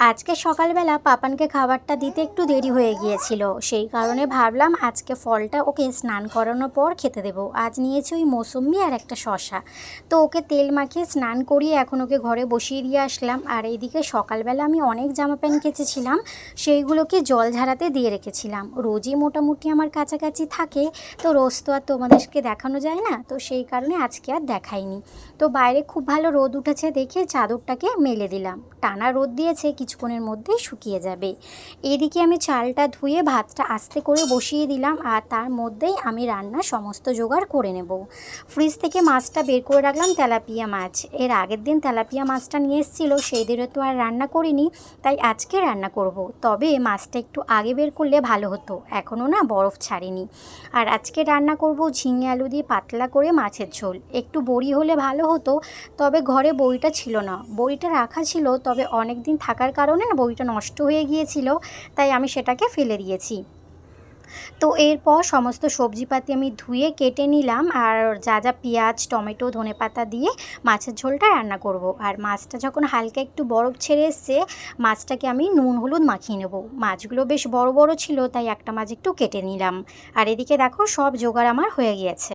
আজকে সকালবেলা পাপানকে খাবারটা দিতে একটু দেরি হয়ে গিয়েছিল, সেই কারণে ভাবলাম আজকে ফলটা ওকে স্নান করানোর পর খেতে দেবো। আজ নিয়েছি ওই মৌসুম্বি আর একটা শশা। তো ওকে তেল মাখিয়ে স্নান করিয়ে এখন ওকে ঘরে বসিয়ে দিয়ে আসলাম। আর এইদিকে সকালবেলা আমি অনেক জামা প্যান্ট কেচেছিলাম, সেইগুলোকে জল ঝাড়াতে দিয়ে রেখেছিলাম। রোজই মোটামুটি আমার কাছাকাছি থাকে, তো রোজ তো আর তোমাদেরকে দেখানো যায় না, তো সেই কারণে আজকে আর দেখাইনি। তো বাইরে খুব ভালো রোদ উঠেছে দেখে চাদরটাকে মেলে দিলাম। টানা রোদ দিয়েছে, কিছুক্ষণের মধ্যেই শুকিয়ে যাবে। এদিকে আমি চালটা ধুয়ে ভাতটা আস্তে করে বসিয়ে দিলাম, আর তার মধ্যেই আমি রান্নার সমস্ত জোগাড় করে নেব। ফ্রিজ থেকে মাছটা বের করে রাখলাম, তেলাপিয়া মাছ। এর আগের দিন তেলাপিয়া মাছটা নিয়ে এসেছিলো, সেই দিনে তো আর রান্না করিনি, তাই আজকে রান্না করব। তবে মাছটা একটু আগে বের করলে ভালো হতো, এখনও না বরফ ছাড়েনি। আর আজকে রান্না করব ঝিঙে আলু দিয়ে পাতলা করে মাছের ঝোল। একটু বড়ি হলে ভালো হতো, তবে ঘরে বড়িটা ছিল না। বড়িটা রাখা ছিল, তবে অনেক দিন থাকার কারণে না বড়িটা নষ্ট হয়ে গিয়েছিল, তাই আমি সেটাকে ফেলে দিয়েছি। তো এরপর সমস্ত সবজিপাতি আমি ধুয়ে কেটে নিলাম, আর যা যা পেঁয়াজ টমেটো ধনেপাতা দিয়ে মাছের ঝোলটা রান্না করব। আর মাছটা যখন হালকা একটু বরফ ছেড়ে এসছে, মাছটাকে আমি নুন হলুদ মাখিয়ে নেব। মাছগুলো বেশ বড় বড় ছিল, তাই একটা মাছ একটু কেটে নিলাম। আর এদিকে দেখো সব জোগাড় আমার হয়ে গিয়েছে।